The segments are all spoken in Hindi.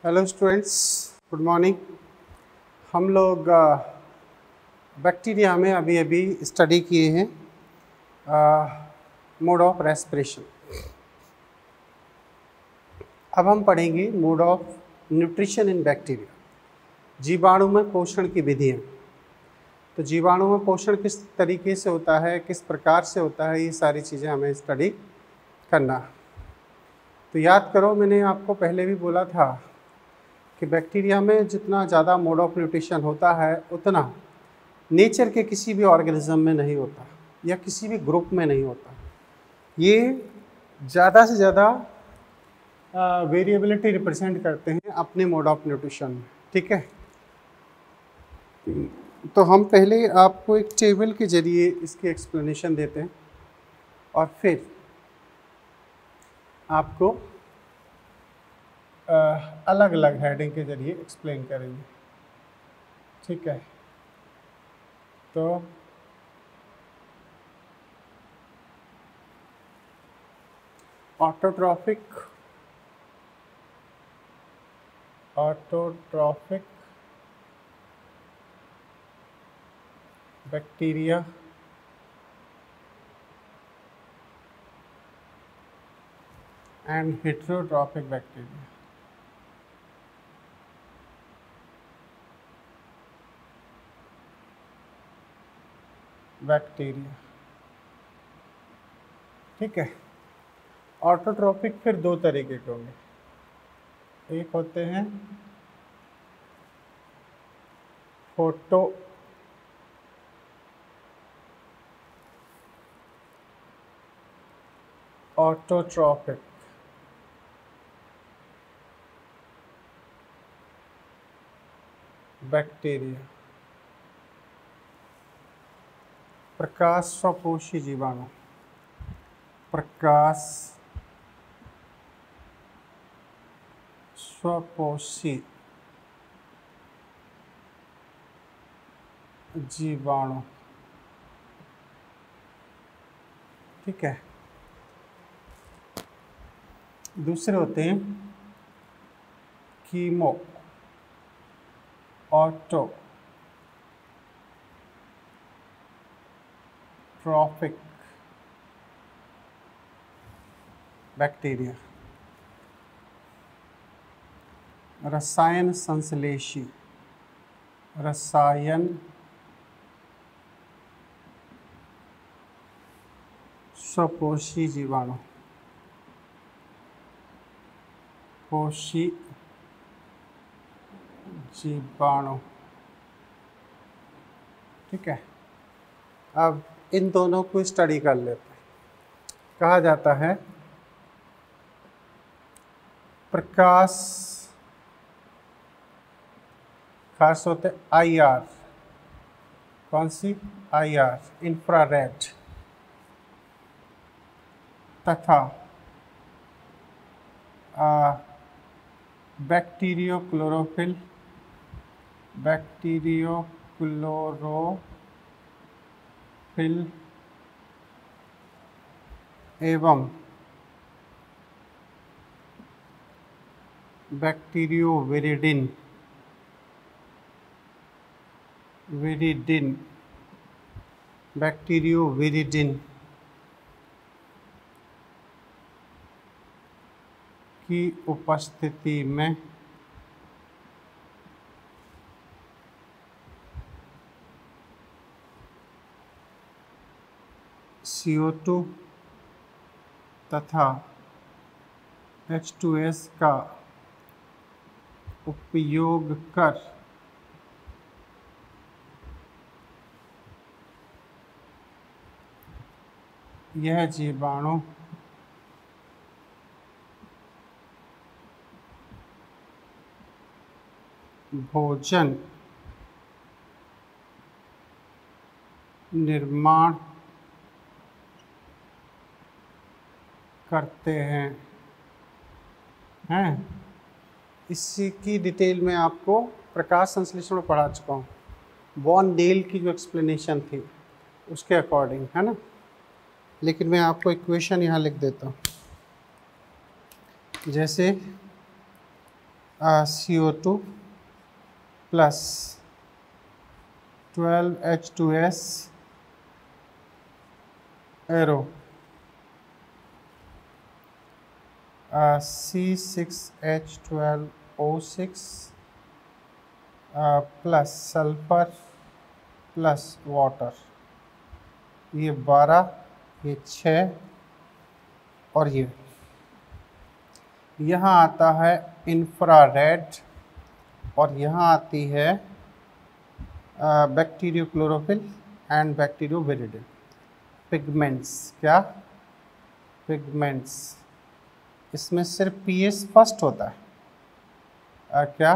Hello students, good morning. हम लोग बैक्टीरिया में अभी अभी स्टडी किए हैं मोड ऑफ रेस्पिरेशन। अब हम पढ़ेंगे mode of nutrition in bacteria, जीवाणु में पोषण की विधियाँ। तो जीवाणु में पोषण किस तरीके से होता है, किस प्रकार से होता है, ये सारी चीज़ें हमें स्टडी करना। तो याद करो, मैंने आपको पहले भी बोला था कि बैक्टीरिया में जितना ज़्यादा मोड ऑफ न्यूट्रिशन होता है उतना नेचर के किसी भी ऑर्गेनिज्म में नहीं होता या किसी भी ग्रुप में नहीं होता। ये ज़्यादा से ज़्यादा वेरिएबिलिटी रिप्रेजेंट करते हैं अपने मोड ऑफ न्यूट्रिशन में। ठीक है, तो हम पहले आपको एक टेबल के जरिए इसकी एक्सप्लेनेशन देते हैं और फिर आपको अलग अलग हेडिंग के जरिए एक्सप्लेन करेंगे। ठीक है, तो autotrophic bacteria and heterotrophic bacteria. ठीक है, ऑटोट्रॉफिक फिर दो तरीके के होंगे। एक होते हैं फोटो ऑटोट्रॉफिक बैक्टीरिया, प्रकाश स्वपोषी जीवाणु, प्रकाश स्वपोषी जीवाणु। ठीक है, दूसरे होते हैं कीमो ऑटोट्रॉफिक बैक्टीरिया, रसायन संश्लेषी, रसायन स्वपोषी जीवाणु, पोषी जीवाणु। ठीक है, अब इन दोनों को स्टडी कर लेते हैं। कहा जाता है प्रकाश, खास होते IR, कौन सी IR, इंफ्रारेड, तथा बैक्टीरियोक्लोरोफिल एवं बैक्टीरियोविरिडिन की उपस्थिति में CO2 तथा H2S का उपयोग कर यह जीवाणु भोजन निर्माण करते हैं। इसकी डिटेल में आपको प्रकाश संश्लेषण में पढ़ा चुका हूँ। वॉन डेल की जो एक्सप्लेनेशन थी उसके अकॉर्डिंग, है ना। लेकिन मैं आपको इक्वेशन यहाँ लिख देता हूँ। जैसे CO2 plus 12H2S arrow C6H12O6 plus sulphur plus water, ये 12, ये 6 और ये यहाँ आता है इंफ्रारेड और यहाँ आती है बैक्टीरियोक्लोरोफिल एंड बैक्टीरियोविरिडिन। पिगमेंट्स, क्या पिगमेंट्स, इसमें सिर्फ पीएस फर्स्ट होता है, क्या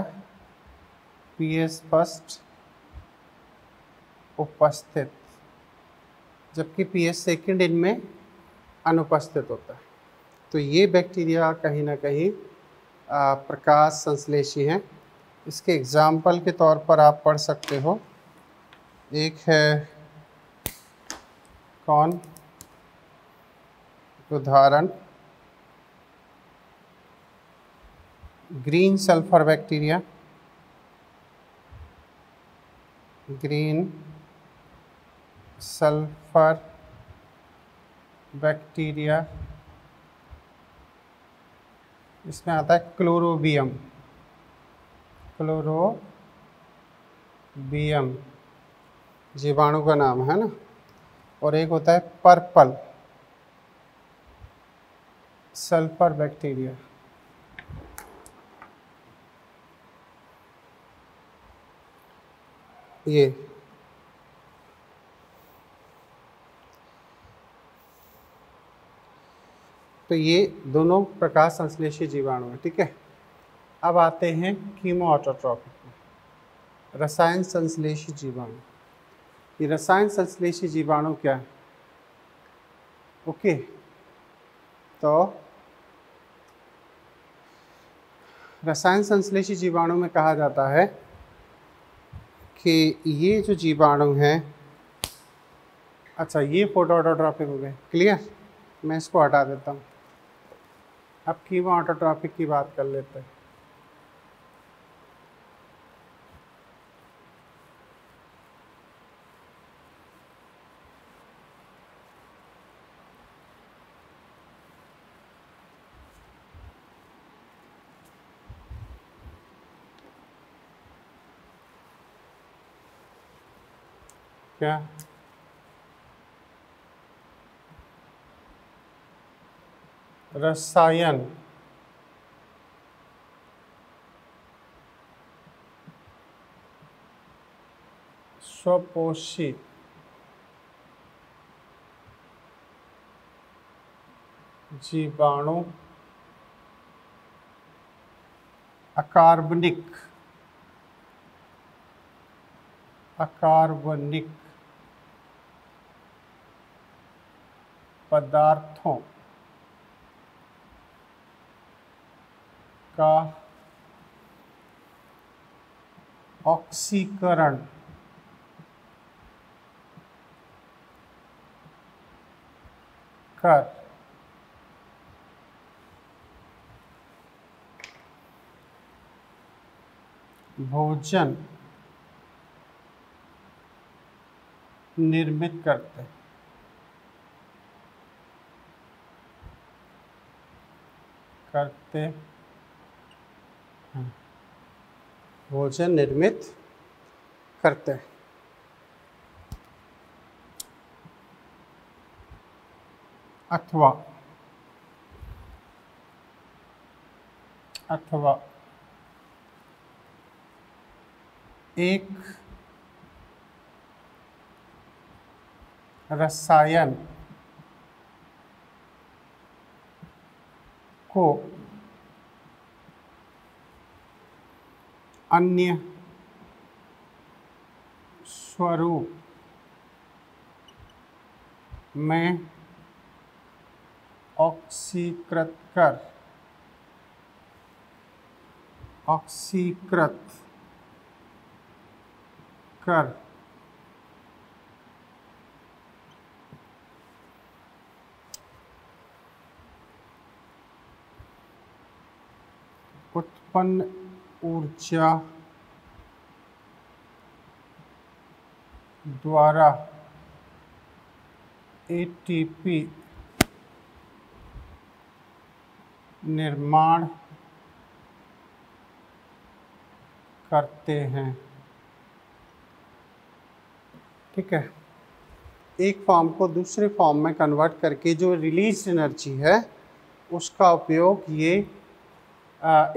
पीएस फर्स्ट उपस्थित, जबकि पीएस सेकंड इनमें अनुपस्थित होता है। तो ये बैक्टीरिया कहीं ना कहीं प्रकाश संश्लेषी हैं। इसके एग्जाम्पल के तौर पर आप पढ़ सकते हो, एक है कौन, उदाहरण green sulphur bacteria, green sulphur bacteria, इसमें आता है क्लोरोबियम, क्लोरोबियम जीवाणु का नाम है ना। और एक होता है पर्पल सल्फर बैक्टीरिया, ये तो ये दोनों प्रकाश संश्लेषी जीवाणु हैं, ठीक है। अब आते हैं कीमो ऑटोट्रॉपिक में, रसायन संश्लेषी जीवाणु। ये रसायन संश्लेषी जीवाणु क्या है? ओके, तो रसायन संश्लेषी जीवाणु में कहा जाता है कि ये जो जीवाणु हैं, अच्छा ये फोटो ऑटोट्रॉपिक हो गए, क्लियर, मैं इसको हटा देता हूँ। अब कीमो ऑटोट्रॉपिक की बात कर लेते हैं। क्या रसायन स्वपोषी जीवाणु अकार्बनिक पदार्थों का ऑक्सीकरण कर भोजन निर्मित करते हैं, भोजन निर्मित करते हैं। अथवा एक रसायन को अन्य स्वरूप में ऑक्सीकृत कर उत्पन्न ऊर्जा द्वारा एटीपी निर्माण करते हैं। ठीक है, एक फॉर्म को दूसरे फॉर्म में कन्वर्ट करके जो रिलीज एनर्जी है उसका उपयोग ये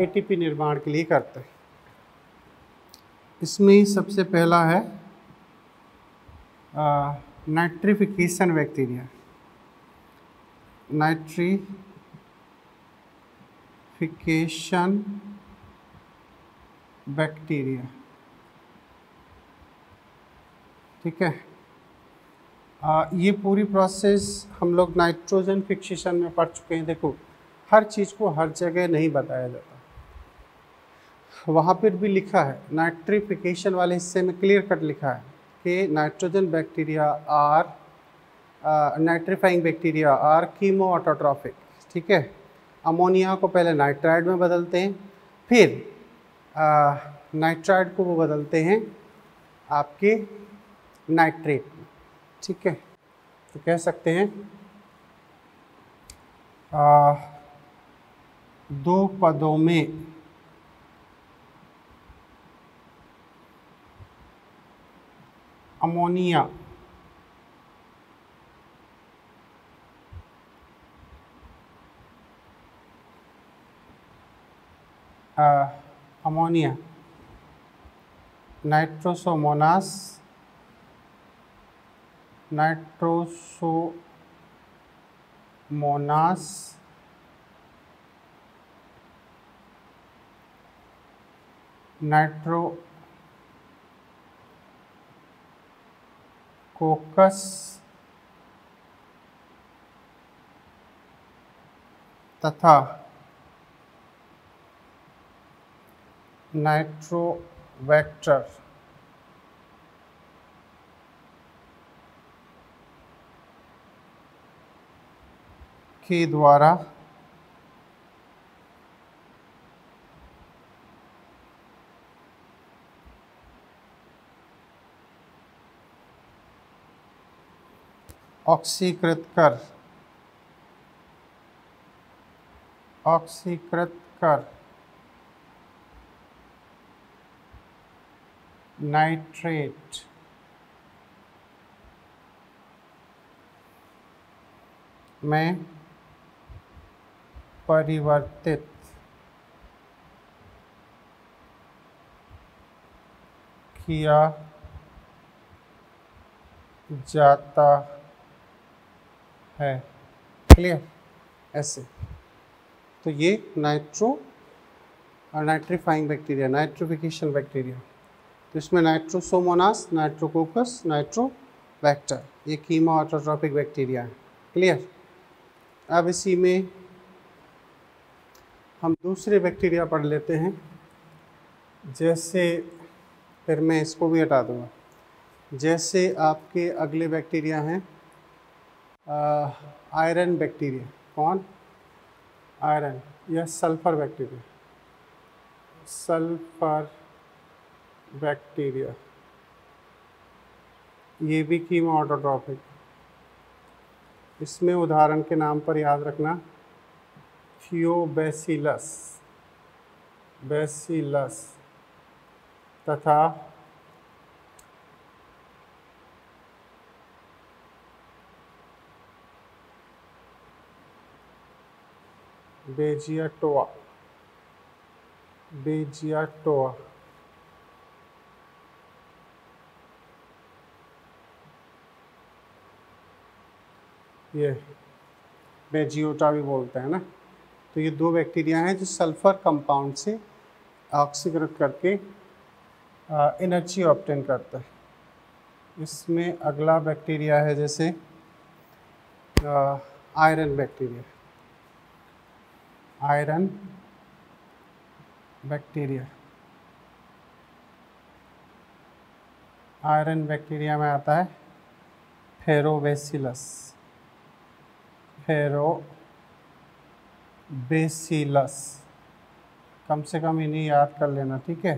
एटीपी निर्माण के लिए करते हैं। इसमें सबसे पहला है नाइट्रिफिकेशन बैक्टीरिया। नाइट्रिफिकेशन बैक्टीरिया, ठीक है। ये पूरी प्रोसेस हम लोग नाइट्रोजन फिक्सेशन में पढ़ चुके हैं। देखो, हर चीज़ को हर जगह नहीं बताया जाता, वहाँ पर भी लिखा है, नाइट्रिफिकेशन वाले हिस्से में क्लियर कट लिखा है कि nitrogen bacteria are nitrifying bacteria are chemoautotrophic. ठीक है, अमोनिया को पहले नाइट्राइड में बदलते हैं, फिर नाइट्राइड को वो बदलते हैं आपके नाइट्रेट में। ठीक है, तो कह सकते हैं दो पदों में अमोनिया नाइट्रोसोमोनास नाइट्रोकोकस तथा नाइट्रोबैक्टर के द्वारा ऑक्सीकृत कर नाइट्रेट में परिवर्तित किया जाता है। क्लियर? ऐसे तो ये नाइट्रीफाइंग बैक्टीरिया, नाइट्रिफिकेशन बैक्टीरिया, तो इसमें नाइट्रोसोमोनास, नाइट्रोकोकस, नाइट्रोबैक्टर, ये कीमो ऑटोट्रॉपिक बैक्टीरिया है। क्लियर? अब इसी में हम दूसरे बैक्टीरिया पढ़ लेते हैं। जैसे, फिर मैं इसको भी हटा दूँगा। जैसे आपके अगले बैक्टीरिया हैं आयरन बैक्टीरिया। कौन? आयरन या सल्फर बैक्टीरिया। सल्फर बैक्टीरिया ये भी कीमो ऑटोट्रॉपिक। इसमें उदाहरण के नाम पर याद रखना, थियोबैसिलस, बैसिलस तथा बेजियाटोआ। ये बेजियोटा भी बोलते हैं ना। तो ये दो बैक्टीरिया हैं जो सल्फर कंपाउंड से ऑक्सीकृत करके एनर्जी ऑब्टेन करता है। इसमें अगला बैक्टीरिया है जैसे आयरन बैक्टीरिया। आयरन बैक्टीरिया में आता है फेरोबैसिलस। कम से कम इन्हें याद कर लेना, ठीक है।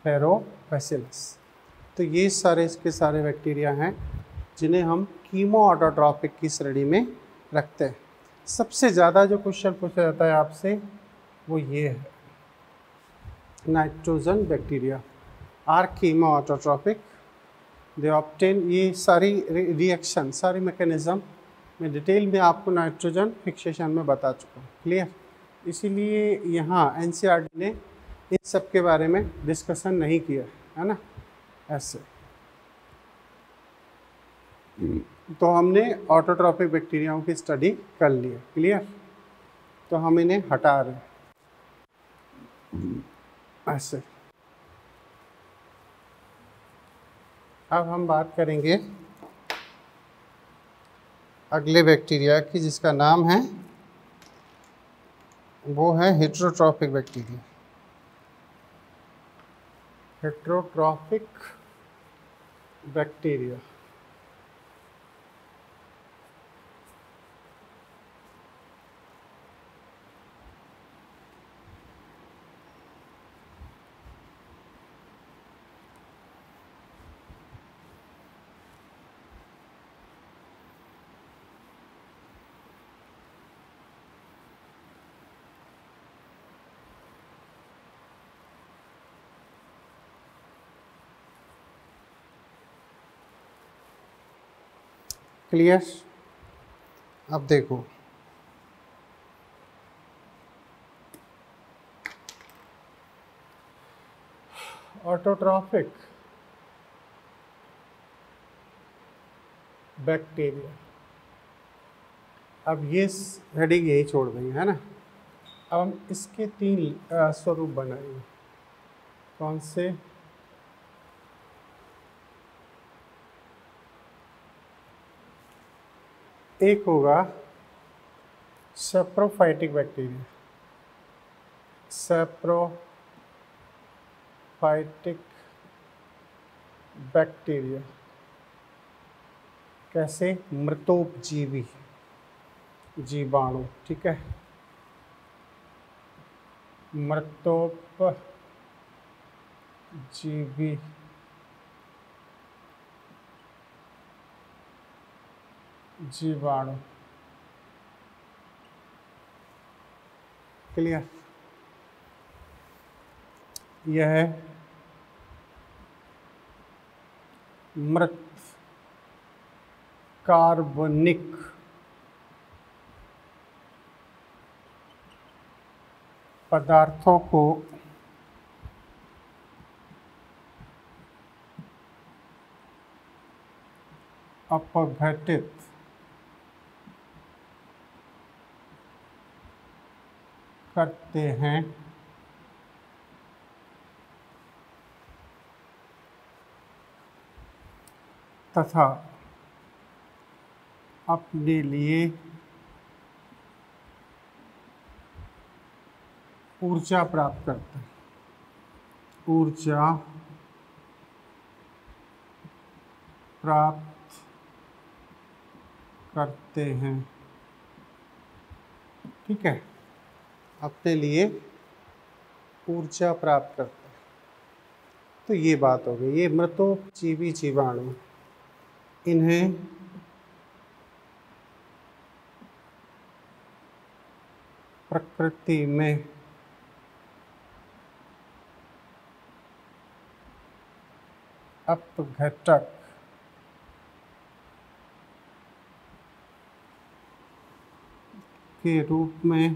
फेरोबैसिलस। तो ये सारे इसके सारे बैक्टीरिया हैं जिन्हें हम कीमो ऑटोट्रॉपिक की श्रेणी में रखते हैं। सबसे ज़्यादा जो क्वेश्चन पूछा जाता है आपसे वो ये है, nitrogen bacteria are chemoautotrophic, they obtain. ये सारी रिएक्शन, सारी मैकेनिज्म मैं डिटेल में आपको नाइट्रोजन फिक्सेशन में बता चुका हूँ, क्लियर। इसीलिए यहाँ एनसीईआरटी ने इन सब के बारे में डिस्कशन नहीं किया है ना, ऐसे। तो हमने ऑटोट्रॉपिक बैक्टीरियाओं की स्टडी कर ली है, क्लियर। तो हम इन्हें हटा रहे हैं ऐसे। अब हम बात करेंगे अगले बैक्टीरिया की, जिसका नाम है, वो है heterotrophic bacteria. Heterotrophic bacteria clear. अब देखो, ऑटोट्रॉपिक बैक्टीरिया, अब ये हेडिंग यही छोड़ देंगे, है ना। अब हम इसके 3 स्वरूप बनाएंगे। कौन से? एक होगा सैप्रोफाइटिक बैक्टीरिया, सैप्रोफाइटिक बैक्टीरिया। कैसे? मृतोपजीवी जीवाणु, ठीक है। मृतोपजीवी जीवाणु, क्लियर। यह मृत कार्बनिक पदार्थों को अपघटित करते हैं तथा अपने लिए ऊर्जा प्राप्त करते हैं, ऊर्जा प्राप्त करते हैं, ठीक है। अपने लिए ऊर्जा प्राप्त करते हैं। तो ये बात हो गई, ये मृतोपजीवी जीवाणु, इन्हें प्रकृति में अपघटक के रूप में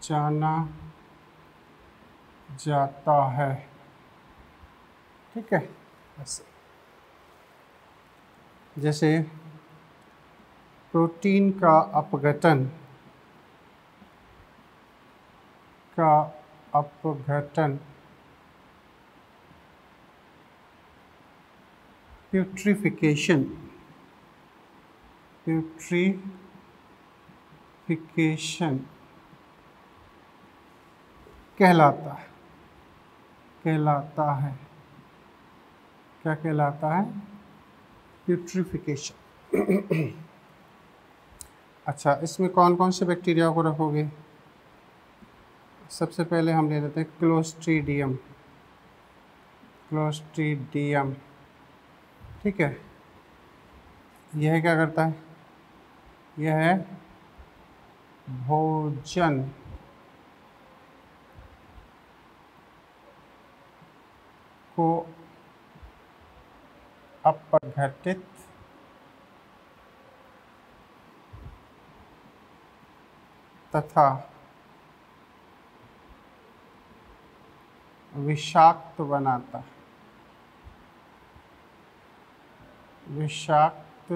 जाना जाता है, ठीक है। ऐसे जैसे प्रोटीन का अपघटन प्यूट्रिफिकेशन कहलाता है। क्या कहलाता है? प्यूट्रिफिकेशन। अच्छा, इसमें कौन कौन से बैक्टीरिया को रखोगे? सबसे पहले हम ले लेते हैं क्लोस्ट्रीडियम। क्लोस्ट्रीडियम, ठीक है। यह क्या करता है? यह है भोजन को अपघटित तथा विषाक्त बनाता, विषाक्त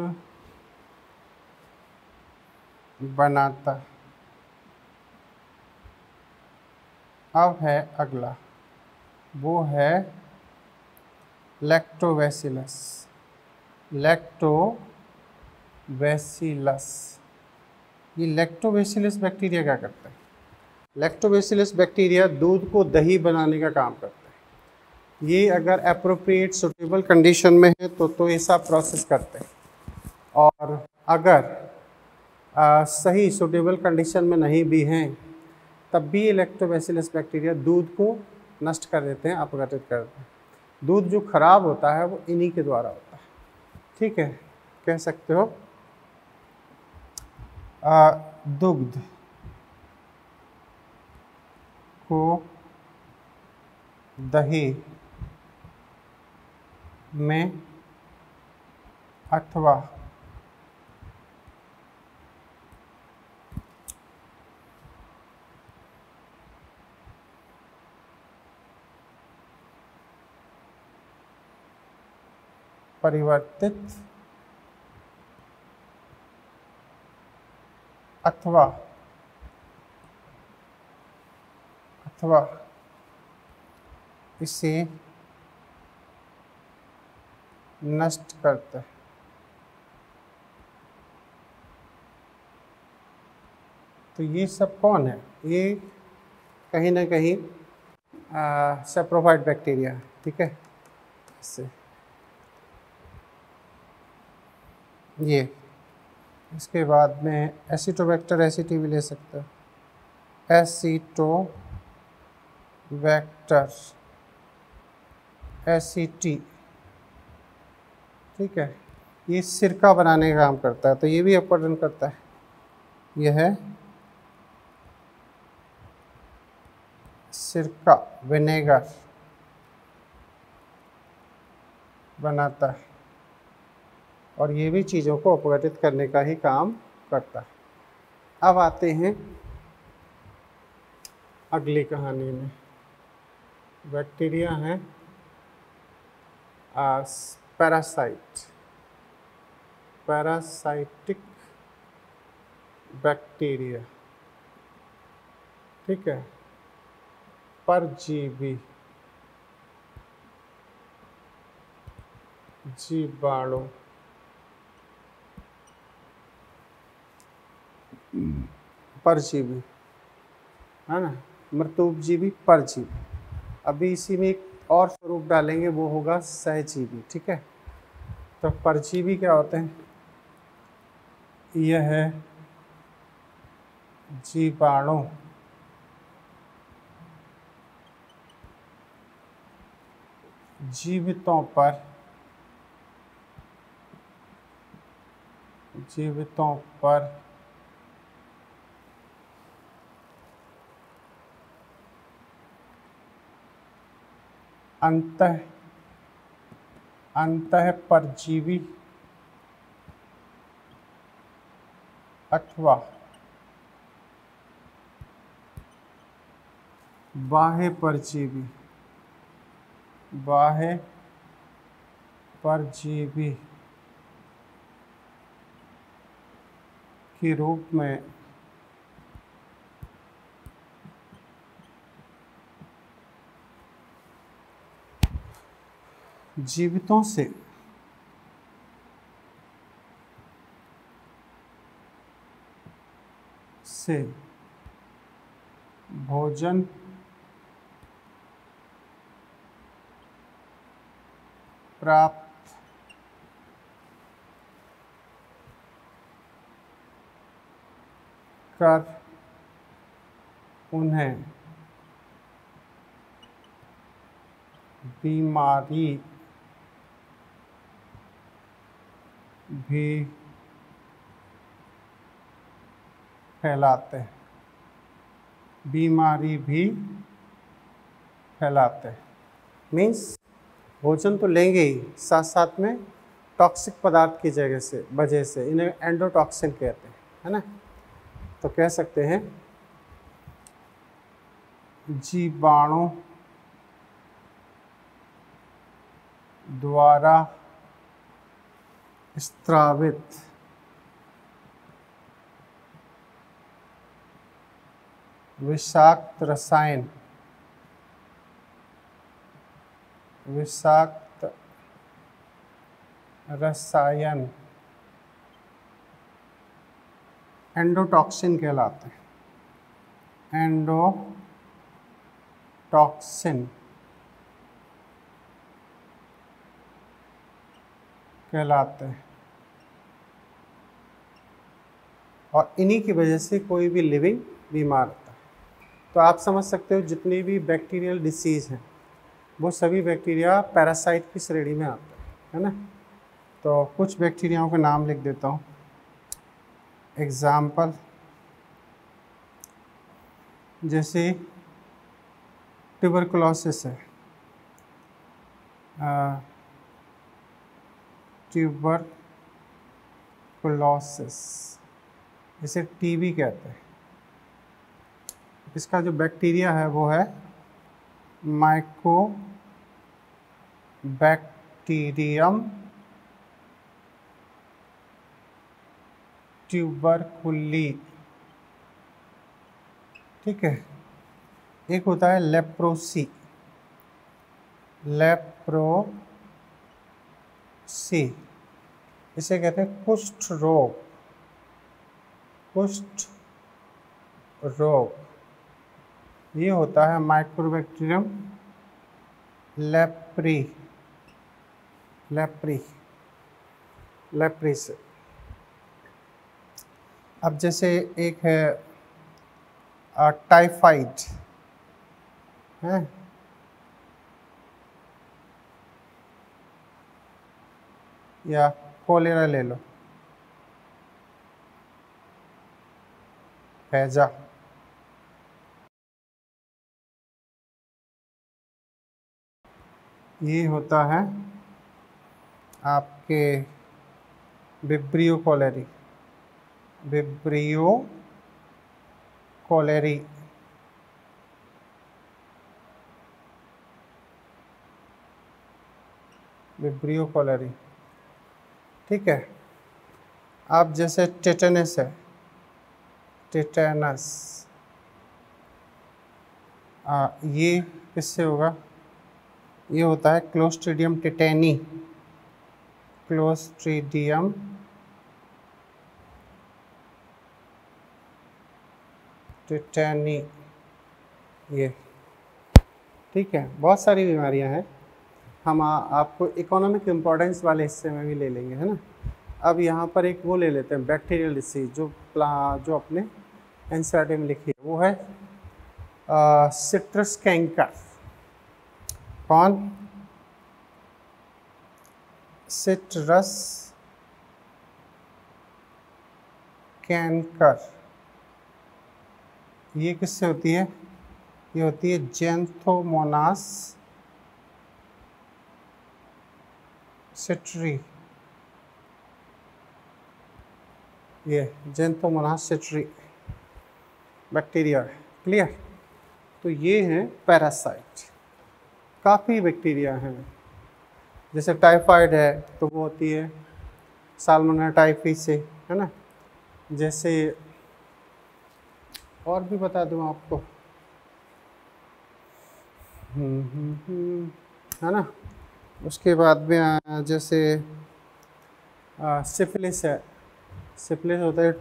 बनाता। अब है अगला, वो है लैक्टोबैसिलस। लैक्टोबैसिलस, ये लैक्टोबैसिलस बैक्टीरिया क्या करता है? लैक्टोबैसिलस बैक्टीरिया दूध को दही बनाने का काम करता है। ये अगर अप्रोप्रिएट सुटेबल कंडीशन में है तो ऐसा प्रोसेस करते हैं, और अगर सही सुटेबल कंडीशन में नहीं भी हैं तब भी ये लैक्टोबैसिलस बैक्टीरिया दूध को नष्ट कर देते हैं, अपघटित कर देते हैं। दूध जो खराब होता है वो इन्हीं के द्वारा होता है, ठीक है। कह सकते हो दुग्ध को दही में अथवा परिवर्तित अथवा इसे नष्ट करता है। तो ये सब कौन है? ये कहीं ना कहीं सेप्रोफाइट बैक्टीरिया, ठीक है। इससे ये, इसके बाद में एसिटोबैक्टर एसिटी भी ले सकते हो। एसिटोबैक्टर एसिटी, ठीक है। ये सिरका बनाने का काम करता है, तो ये भी अपवर्डन करता है। यह है सिरका, विनेगर बनाता है, और ये भी चीज़ों को अपघटित करने का ही काम करता है। अब आते हैं अगली कहानी में। बैक्टीरिया हैं पैरासाइट, पैरासाइटिक बैक्टीरिया, ठीक है। परजीवी, जीवाणु, परजीवी है ना, मृतोपजीवी, परजीवी। अभी इसी में एक और स्वरूप डालेंगे, वो होगा सहजीवी, ठीक है। तो परजीवी क्या होते हैं? यह है जीवाणु जीवितों पर अंतः परजीवी अथवा बाह्य परजीवी के रूप में जीवितों से भोजन प्राप्त कर उन्हें बीमारी भी फैलाते हैं, बीमारी भी फैलाते हैं। मीन्स भोजन तो लेंगे ही, साथ साथ में टॉक्सिक पदार्थ की वजह से इन्हें एंडोटॉक्सिन कहते हैं, है ना। तो कह सकते हैं जीवाणु द्वारा स्त्रावित विषाक्त रसायन एंडोटॉक्सिन कहलाते हैं, एंडोटॉक्सिन कहलाते हैं। और इन्हीं की वजह से कोई भी लिविंग बीमार होता है। तो आप समझ सकते हो जितनी भी बैक्टीरियल डिसीज़ हैं वो सभी बैक्टीरिया पैरासाइट की श्रेणी में आते हैं, है ना। तो कुछ बैक्टीरियाओं के नाम लिख देता हूँ। एग्जाम्पल जैसे ट्यूबरकुलोसिस है, ट्यूबरकुलोसिस, इसे टीबी कहते हैं। इसका जो बैक्टीरिया है वो है माइकोबैक्टीरियम ट्यूबरकुली, ठीक है। एक होता है लेप्रोसी, इसे कहते हैं कुष्ठ रोग। ये होता है माइकोबैक्टीरियम लेप्री से। अब जैसे एक है टाइफाइड है, या कोलेरा ले लो, हैजा। ये होता है आपके विब्रियो कोलेरी, ठीक है। अब जैसे टेटनस है, ये किससे होगा? ये होता है क्लोस्ट्रीडियम टेटेनी, ये, ठीक है। बहुत सारी बीमारियां हैं, हम आपको इकोनॉमिक इम्पोर्टेंस वाले हिस्से में भी ले लेंगे, है ना। अब यहाँ पर एक वो ले लेते हैं बैक्टीरियल डिसीज जो अपने एनसीईआरटी में लिखी है, वो है सिट्रस कैंकर। कौन? Citrus canker. ये किससे होती है? ये होती है ज़ैंथोमोनास सिट्री, ये ज़ैंथोमोनास सिट्री बैक्टीरिया, क्लियर। तो ये हैं पैरासाइट। काफ़ी बैक्टीरिया हैं, जैसे टाइफाइड है तो वो होती है साल्मोनेला टाइफी से, है ना। जैसे और भी बता दूं आपको, है ना। उसके बाद में जैसे सिफिलिस है, सिफिलिस होता है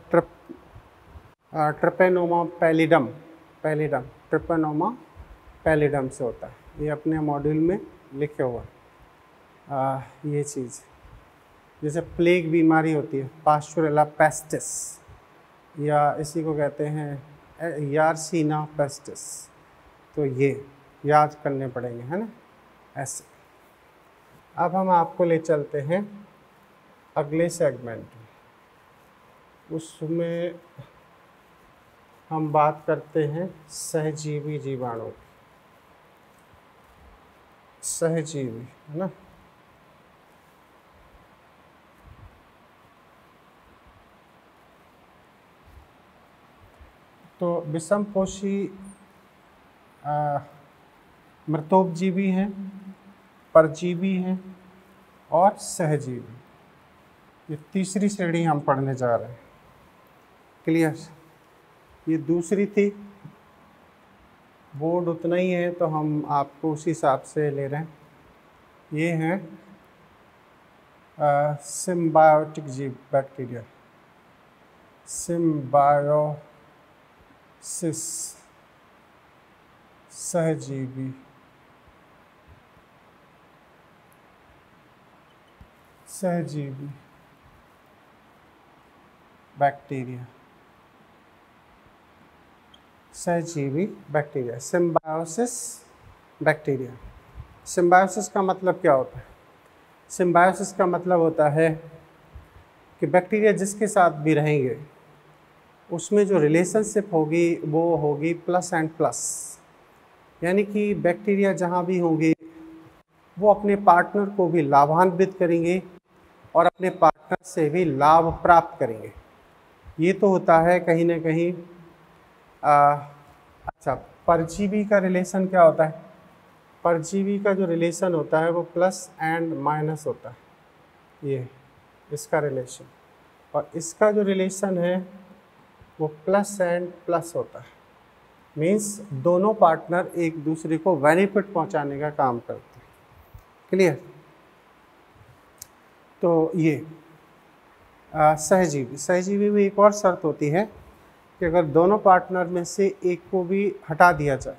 ट्रिपेनोमा पैलिडम से होता है। ये अपने मॉड्यूल में लिखे हुआ ये चीज़। जैसे प्लेग बीमारी होती है, पास्चुरेला पेस्टिस, या इसी को कहते हैं यारसीना पेस्टिस। तो ये याद करने पड़ेंगे, है ना, ऐसे। अब हम आपको ले चलते हैं अगले सेगमेंट में, उसमें हम बात करते हैं सहजीवी जीवाणु। सहजीवी, है ना। तो विषमपोषी मृतोपजीवी हैं, परजीवी हैं और सहजीवी। ये तीसरी श्रेणी हम पढ़ने जा रहे हैं। क्लियर? ये दूसरी थी, बोर्ड उतना ही है तो हम आपको उसी हिसाब से ले रहे हैं। ये हैं सिम्बायोटिक जीव बैक्टीरिया, सिम्बायोसिस, सहजीवी, सहजीवी बैक्टीरिया, सहजीवी बैक्टीरिया, सिम्बायोसिस बैक्टीरिया। सिम्बायोसिस का मतलब क्या होता है? सिम्बायोसिस का मतलब होता है कि बैक्टीरिया जिसके साथ भी रहेंगे उसमें जो रिलेशनशिप होगी वो होगी प्लस एंड प्लस। यानी कि बैक्टीरिया जहाँ भी होंगे वो अपने पार्टनर को भी लाभान्वित करेंगे और अपने पार्टनर से भी लाभ प्राप्त करेंगे। ये तो होता है कहीं ना कहीं। अच्छा, परजीवी का रिलेशन क्या होता है? परजीवी का जो रिलेशन होता है वो प्लस एंड माइनस होता है, ये इसका रिलेशन। और इसका जो रिलेशन है वो प्लस एंड प्लस होता है। मीन्स दोनों पार्टनर एक दूसरे को बेनिफिट पहुंचाने का काम करते हैं। क्लियर? तो ये सहजीवी। सहजीवी में एक और शर्त होती है कि अगर दोनों पार्टनर में से एक को भी हटा दिया जाए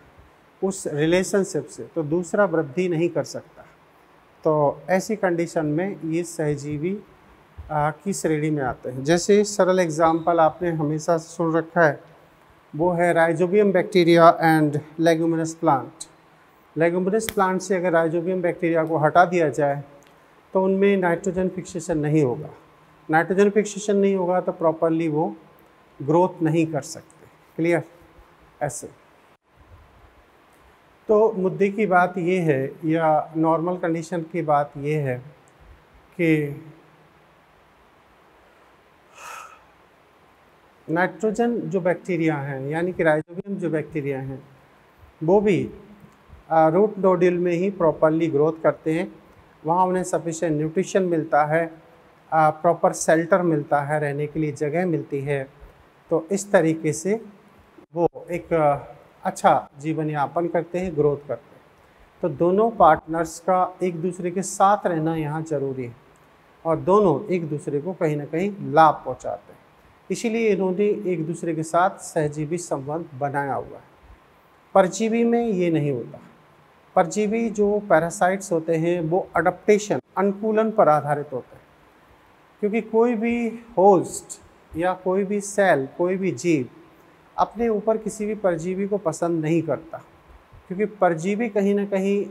उस रिलेशनशिप से तो दूसरा वृद्धि नहीं कर सकता। तो ऐसी कंडीशन में ये सहजीवी की श्रेणी में आते हैं। जैसे सरल एग्जांपल आपने हमेशा सुन रखा है, वो है rhizobium bacteria and leguminous plant. Leguminous plant से अगर राइजोबियम बैक्टीरिया को हटा दिया जाए तो उनमें नाइट्रोजन फिक्सेशन नहीं होगा। नाइट्रोजन फिक्सेशन नहीं होगा तो प्रॉपरली वो ग्रोथ नहीं कर सकते। क्लियर? ऐसे। तो मुद्दे की बात ये है, या नॉर्मल कंडीशन की बात ये है कि नाइट्रोजन जो बैक्टीरिया हैं, यानी कि राइजोबियम जो बैक्टीरिया हैं, वो भी रूट नोड्यूल में ही प्रॉपरली ग्रोथ करते हैं। वहाँ उन्हें सफिशिएंट न्यूट्रिशन मिलता है, प्रॉपर शेल्टर मिलता है, रहने के लिए जगह मिलती है। तो इस तरीके से वो एक अच्छा जीवन यापन करते हैं, ग्रोथ करते हैं। तो दोनों पार्टनर्स का एक दूसरे के साथ रहना यहाँ जरूरी है और दोनों एक दूसरे को कहीं ना कहीं लाभ पहुँचाते हैं। इसीलिए इन्होंने एक दूसरे के साथ सहजीवी संबंध बनाया हुआ है। परजीवी में ये नहीं होता। परजीवी जो पैरासाइट्स होते हैं वो अडप्टेशन, अनुकूलन पर आधारित होते हैं। क्योंकि कोई भी होस्ट या कोई भी सेल, कोई भी जीव अपने ऊपर किसी भी परजीवी को पसंद नहीं करता, क्योंकि परजीवी कहीं ना कहीं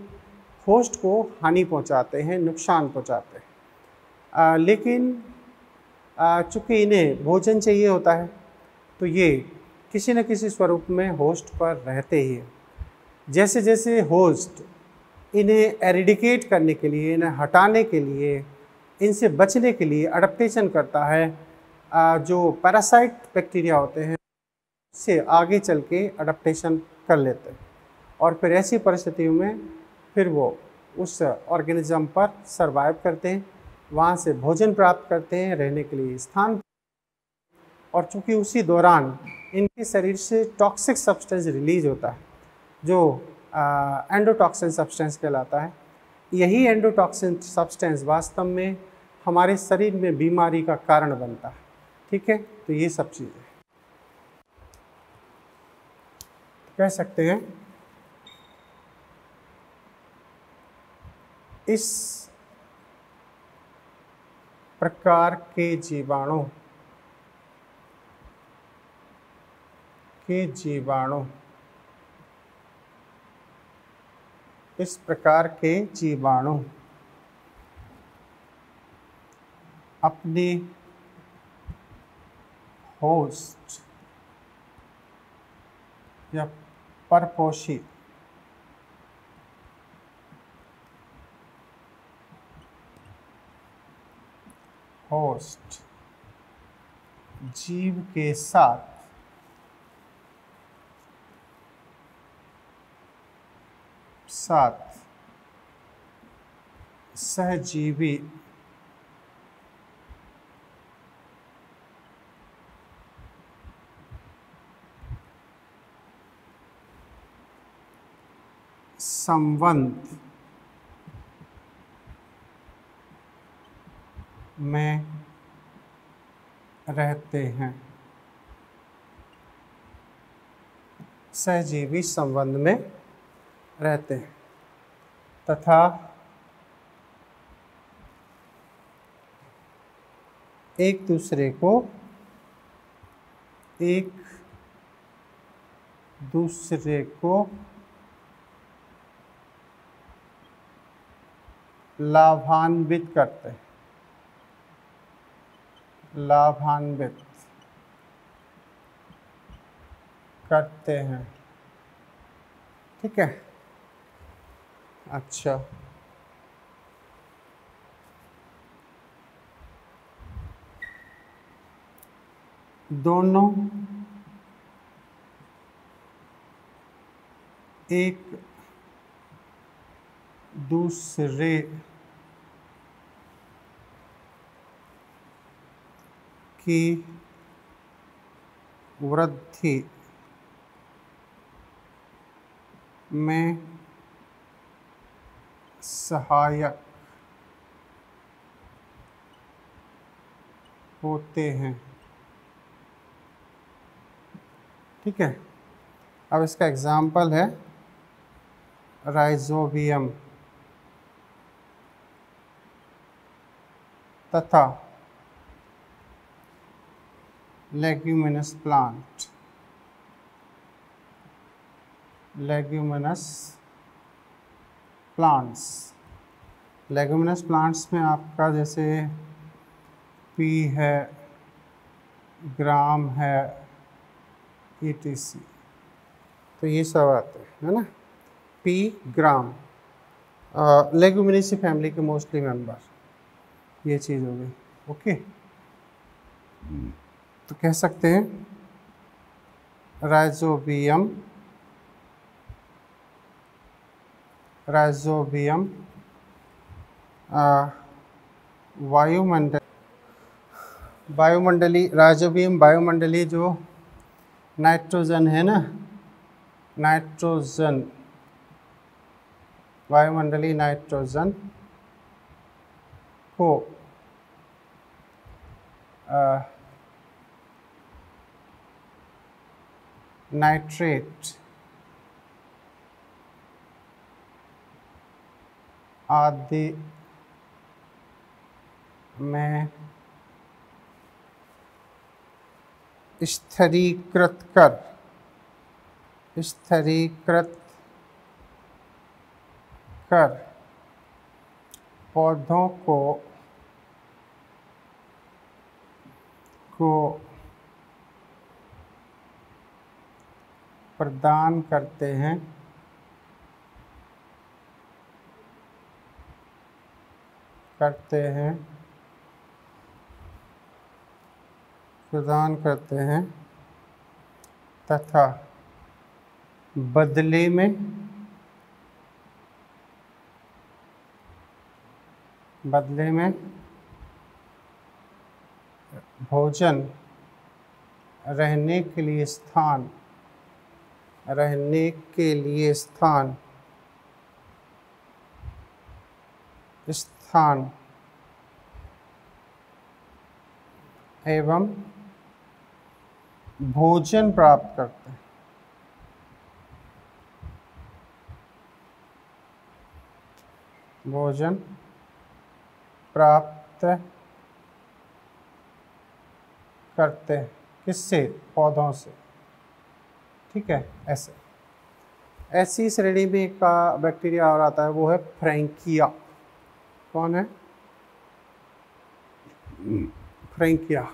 होस्ट को हानि पहुंचाते हैं, नुकसान पहुंचाते हैं। लेकिन चूँकि इन्हें भोजन चाहिए होता है तो ये किसी न किसी स्वरूप में होस्ट पर रहते ही हैं। जैसे जैसे होस्ट इन्हें एरिडिकेट करने के लिए, इन्हें हटाने के लिए, इनसे बचने के लिए अडप्टेशन करता है, जो पैरासाइट बैक्टीरिया होते हैं से आगे चल के अडप्टेशन कर लेते हैं और फिर ऐसी परिस्थितियों में फिर वो उस ऑर्गेनिज्म पर सर्वाइव करते हैं, वहाँ से भोजन प्राप्त करते हैं, रहने के लिए स्थान। और चूँकि उसी दौरान इनके शरीर से टॉक्सिक सब्सटेंस रिलीज होता है जो एंडोटॉक्सिन सब्सटेंस कहलाता है। यही एंडोटॉक्सिन सब्सटेंस वास्तव में हमारे शरीर में बीमारी का कारण बनता है। ठीक है? तो ये सब चीज़ें कह सकते हैं। इस प्रकार के जीवाणु के जीवाणु, इस प्रकार के जीवाणु अपने होस्ट या परपोषी होस्ट जीव के साथ सहजीवी संबंध में रहते हैं, सहजीवी संबंध में रहते हैं तथा एक दूसरे को लाभान्वित करते हैं। ठीक है, अच्छा। दोनों एक दूसरे की वृद्धि में सहायक होते हैं। ठीक है, अब इसका एग्जाम्पल है राइजोबियम तथा लेग्यूमिनस प्लांट। लेग्यूमिनस प्लांट्स में आपका जैसे पी है, ग्राम है, ETC, तो ये सब आते हैं, है ना। पी, ग्राम, लेग्यूमिनेसी फैमिली के मोस्टली मेंबर, ये चीज़ हो गई। ओके, तो कह सकते हैं राइजोबियम वायुमंडलीय जो नाइट्रोजन है ना, वायुमंडलीय नाइट्रोजन को नाइट्रेट आदि में स्थिरीकृत कर पौधों को प्रदान करते हैं। तथा बदले में भोजन, रहने के लिए स्थान एवं भोजन प्राप्त करते हैं। भोजन प्राप्त करते हैं किससे? पौधों से। ठीक है। ऐसे ऐसी श्रेणी में एक का बैक्टीरिया और आता है, वो है फ्रैंकिया। कौन है? फ्रैंकिया।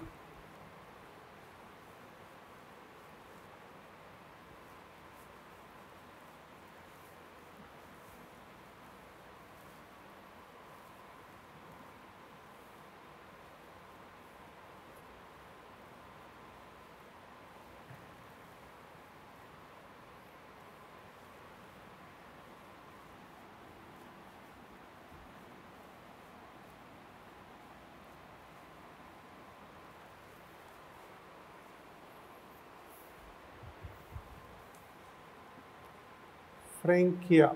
फ्रैंकिया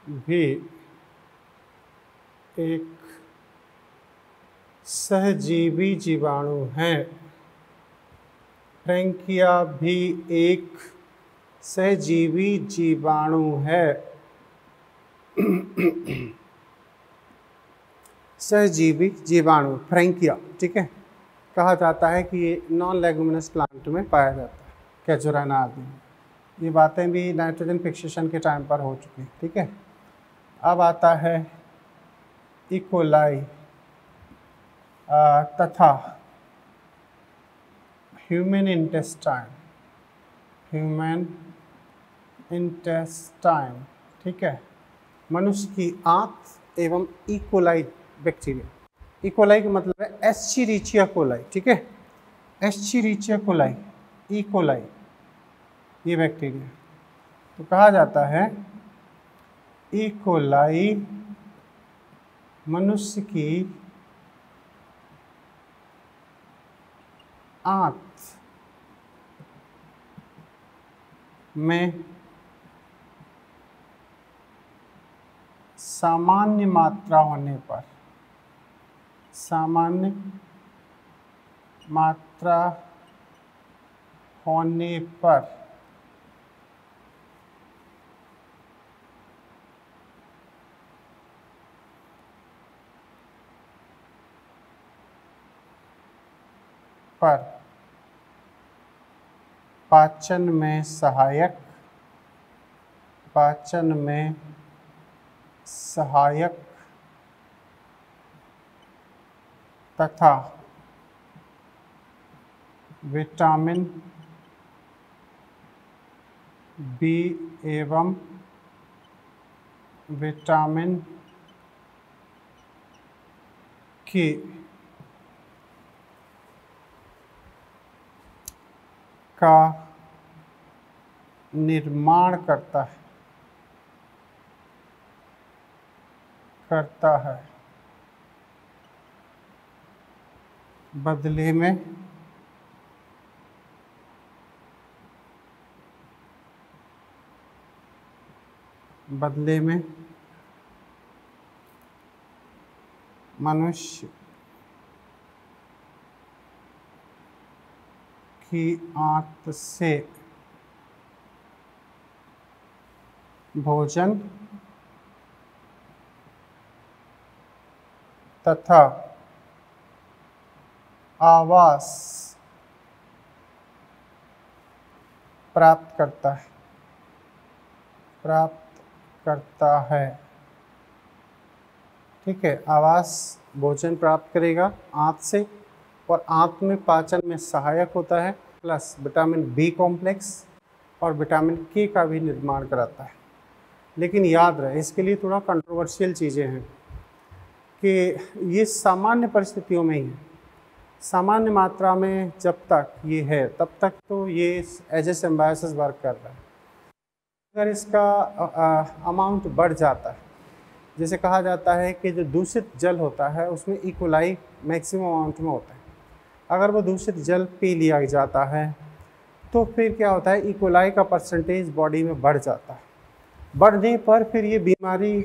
भी एक सहजीवी जीवाणु है। फ्रैंकिया भी एक सहजीवी जीवाणु है। सहजीवी जीवाणु फ्रैंकिया, ठीक है। कहा जाता है कि ये नॉन लेगुमिनस प्लांट में पाया जाता है, कैचुराना आदि में। ये बातें भी नाइट्रोजन फिक्सेशन के टाइम पर हो चुकी हैं, ठीक है। अब आता है इकोलाई तथा ह्यूमन इंटेस्टाइन, ठीक है, मनुष्य की आंत एवं इकोलाई बैक्टीरिया। इकोलाई का मतलब है एस्चेरिचिया कोलाई, ठीक है। एस्चेरिचिया कोलाई, इकोलाई, ये बैक्टीरिया। तो कहा जाता है इकोलाई मनुष्य की आंत में सामान्य मात्रा होने पर, सामान्य मात्रा होने पर पाचन में सहायक तथा विटामिन बी एवं विटामिन के का निर्माण करता है, बदले में मनुष्य की आंत से भोजन तथा आवास प्राप्त करता है, ठीक है। आवास, भोजन प्राप्त करेगा आंत से, और आंत में पाचन में सहायक होता है, प्लस विटामिन बी कॉम्प्लेक्स और विटामिन के का भी निर्माण कराता है। लेकिन याद रहे, इसके लिए थोड़ा कंट्रोवर्शियल चीज़ें हैं कि ये सामान्य परिस्थितियों में ही है। सामान्य मात्रा में जब तक ये है तब तक तो ये एज ए सिम्बायोसिस वर्क कर रहा है। अगर इसका अमाउंट बढ़ जाता है, जैसे कहा जाता है कि जो दूषित जल होता है उसमें इकोलाई मैक्सिमम अमाउंट में होता है, अगर वो दूषित जल पी लिया जाता है तो फिर क्या होता है, इकोलाई का परसेंटेज बॉडी में बढ़ जाता है। बढ़ने पर फिर ये बीमारी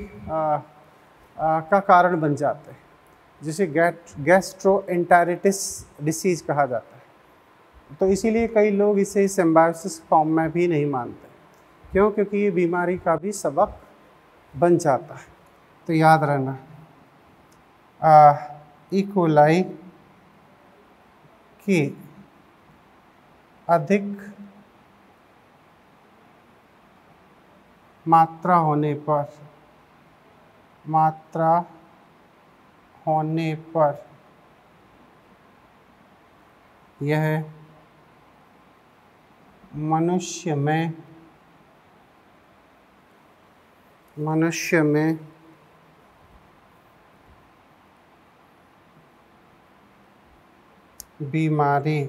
का कारण बन जाते हैं, जिसे गैस्ट्रोएंटेरिटिस डिसीज़ कहा जाता है। तो इसीलिए कई लोग इसे सिम्बायोसिस फॉर्म में भी नहीं मानते, क्यों? क्योंकि ये बीमारी का भी सबब बन जाता है। तो याद रहना, इकोलाई की अधिक मात्रा होने पर यह मनुष्य में बीमारी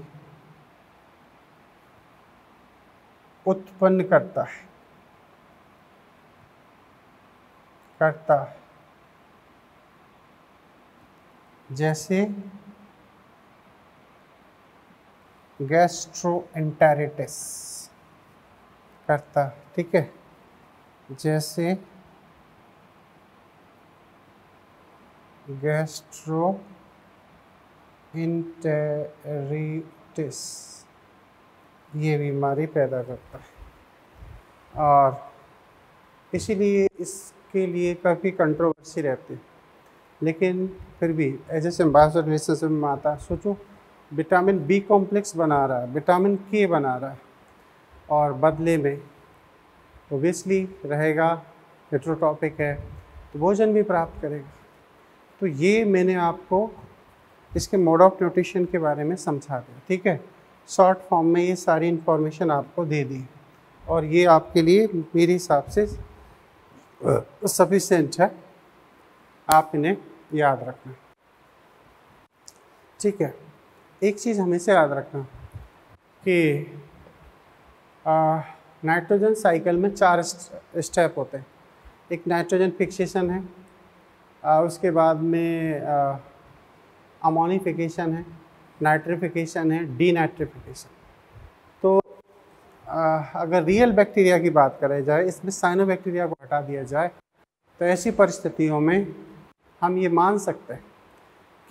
उत्पन्न करता है जैसे गैस्ट्रोएंटेरिटिस करता, ठीक है, जैसे गैस्ट्रोएंटेरिटिस ये बीमारी पैदा करता है। और इसीलिए इसके लिए काफ़ी कंट्रोवर्सी रहती है, लेकिन फिर भी एज ए सिम्बायोसिस रिलेशनशिप में आता है। सोचो विटामिन बी कॉम्प्लेक्स बना रहा है, विटामिन के बना रहा है, और बदले में ओबियसली रहेगा, हेट्रोटॉपिक है तो भोजन भी प्राप्त करेगा। तो ये मैंने आपको इसके मोड ऑफ न्यूट्रिशन के बारे में समझा दिया, ठीक है। शॉर्ट फॉर्म में ये सारी इन्फॉर्मेशन आपको दे दी और ये आपके लिए मेरे हिसाब से सफिशिएंट है, आप इन्हें याद रखना, ठीक है। एक चीज़ हमेशा याद रखना कि नाइट्रोजन साइकिल में 4 स्टेप होते हैं। एक नाइट्रोजन फिक्सेशन है, उसके बाद में अमोनिफिकेशन है, नाइट्रिफिकेशन है, डीनाइट्रिफिकेशन। तो अगर रियल बैक्टीरिया की बात करें जाए, इसमें साइनोबैक्टीरिया को हटा दिया जाए, तो ऐसी परिस्थितियों में हम ये मान सकते हैं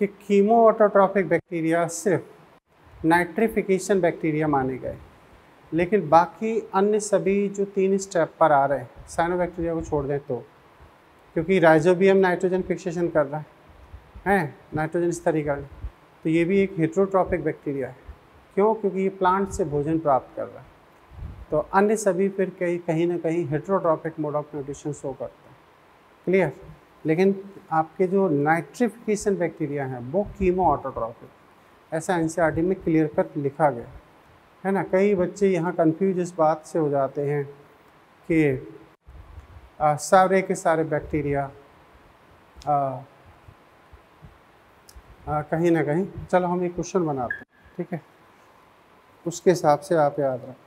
कि कीमो ऑटोट्रॉफिक बैक्टीरिया सिर्फ नाइट्रिफिकेशन बैक्टीरिया माने गए, लेकिन बाकी अन्य सभी जो 3 स्टेप पर आ रहे हैं, साइनोबैक्टीरिया को छोड़ दें तो, क्योंकि राइजोबियम नाइट्रोजन फिक्सेशन कर रहा है नाइट्रोजन स्तरीकरण, तो ये भी एक हेट्रोट्रॉपिक बैक्टीरिया है। क्यों? क्योंकि ये प्लांट से भोजन प्राप्त कर रहा है। तो अन्य सभी फिर कहीं ना कहीं heterotrophic mode of nutrition show करते हैं, क्लियर। लेकिन आपके जो नाइट्रिफिकेशन बैक्टीरिया हैं वो कीमो ऑटोट्रॉपिक, ऐसा एनसीईआरटी में क्लियर कट लिखा गया है ना। कई बच्चे यहाँ कंफ्यूज इस बात से हो जाते हैं कि सारे के सारे बैक्टीरिया कहीं ना कहीं, चलो हम एक क्वेश्चन बनाते हैं, ठीक है, उसके हिसाब से आप याद रखें।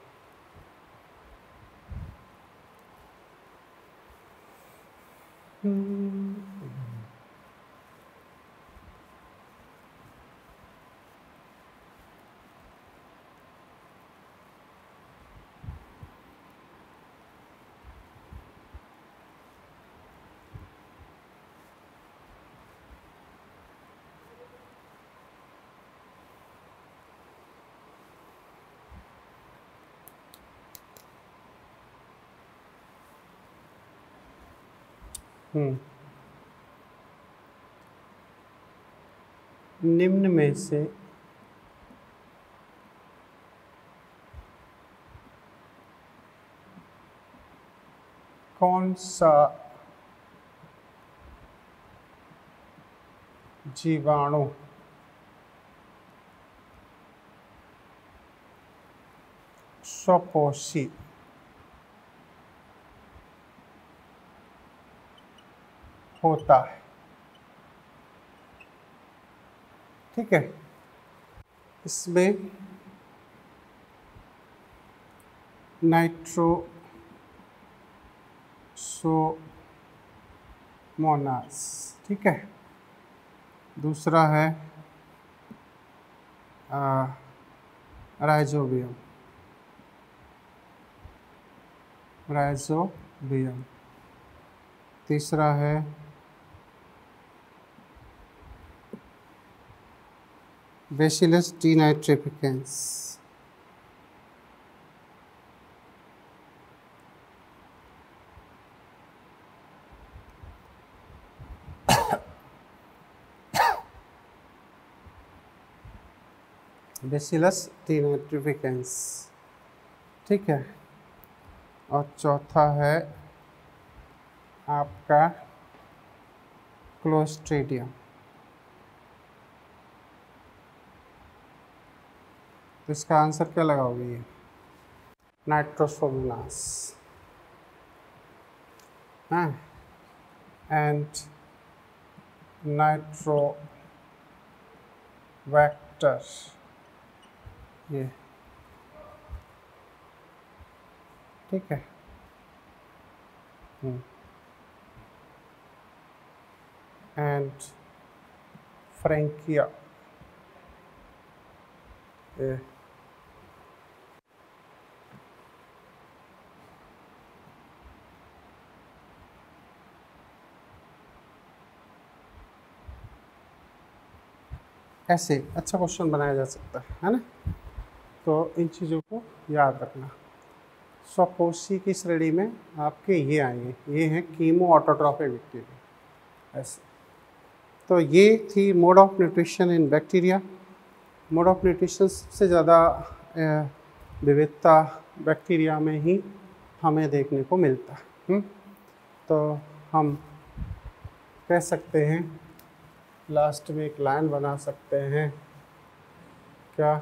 निम्न में से कौन सा जीवाणु स्वपोषी होता है, ठीक है। इसमें नाइट्रोसोमोनास, ठीक है। दूसरा है राइजोबियम। तीसरा है बैसिलस डीनाइट्रिफिकेंस। बेसिलस टीनेट्रिफिकेंस, ठीक है। और चौथा है आपका क्लोस्ट्रीडियम। तो इसका आंसर क्या लगाओगे? ये नाइट्रोसोमोनास, हाँ, एंड नाइट्रोबैक्टर, ये ठीक है। एंड फ्रैंकिया, ये ऐसे अच्छा क्वेश्चन बनाया जा सकता है ना। तो इन चीज़ों को याद रखना। स्वकोशी की श्रेणी में आपके ये आएंगे, ये हैं कीमो ऑटोट्रॉफिक बैक्टीरिया, ऐसे। तो ये थी mode of nutrition in bacteria. Mode of nutrition सबसे ज़्यादा विविधता बैक्टीरिया में ही हमें देखने को मिलता है। तो हम कह सकते हैं, लास्ट में एक लाइन बना सकते हैं, क्या?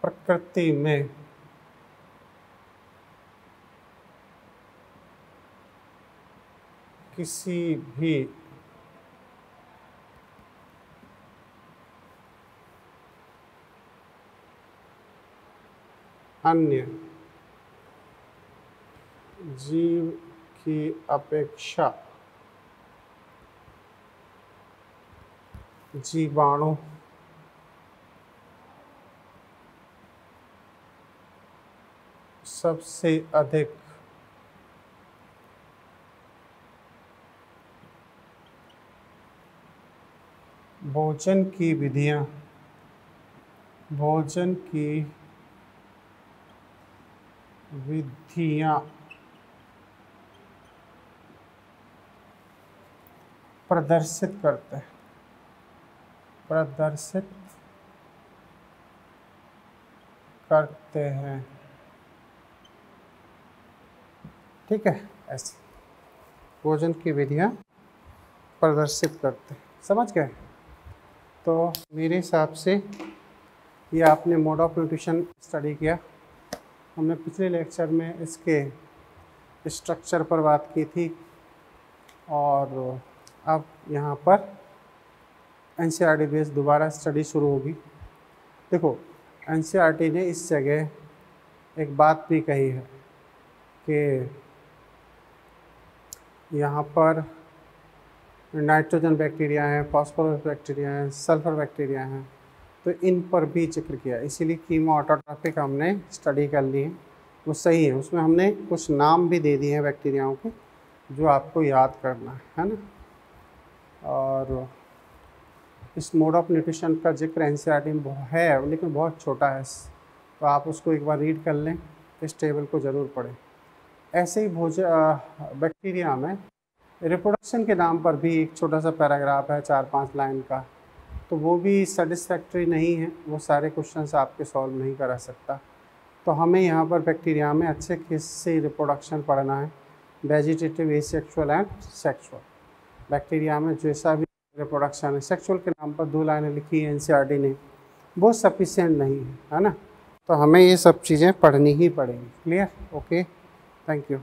प्रकृति में किसी भी अन्य जीव की अपेक्षा जीवाणु सबसे अधिक भोजन की विधियां प्रदर्शित करते हैं, ठीक है। ऐसे भोजन की विधियां प्रदर्शित करते हैं, समझ गए? तो मेरे हिसाब से ये आपने मोड ऑफ न्यूट्रिशन स्टडी किया। हमने पिछले लेक्चर में इसके स्ट्रक्चर पर बात की थी, और अब यहाँ पर एनसीईआरटी बेस्ड दोबारा स्टडी शुरू होगी। देखो, एनसीईआरटी ने इस जगह एक बात भी कही है कि यहाँ पर नाइट्रोजन बैक्टीरिया हैं, फास्फोरस बैक्टीरिया हैं, सल्फर बैक्टीरिया हैं, तो इन पर भी जिक्र किया। इसीलिए कीमो ऑटोट्रॉफिक हमने स्टडी कर ली है, वो सही है। उसमें हमने कुछ नाम भी दे दिए हैं बैक्टीरियाओं के, जो आपको याद करना है ना। और इस मोड ऑफ न्यूट्रिशन का जिक्र एनसीईआरटी में है, लेकिन बहुत छोटा है, तो आप उसको एक बार रीड कर लें, इस टेबल को ज़रूर पढ़ें। ऐसे ही बैक्टीरिया में रिप्रोडक्शन के नाम पर भी एक छोटा सा पैराग्राफ है 4-5 लाइन का, तो वो भी सेटिस्फैक्ट्री नहीं है, वो सारे क्वेश्चंस आपके सॉल्व नहीं करा सकता। तो हमें यहाँ पर बैक्टीरिया में अच्छे किससे रिप्रोडक्शन पढ़ना है, vegetative, asexual and sexual. Bacteria में जैसा भी रिप्रोडक्शन है, सेक्सुअल के नाम पर 2 लाइनें लिखी है एनसीईआरटी ने, वो सफिशिएंट नहीं है ना। तो हमें ये सब चीज़ें पढ़नी ही पड़ेंगी। क्लियर? Okay, thank you.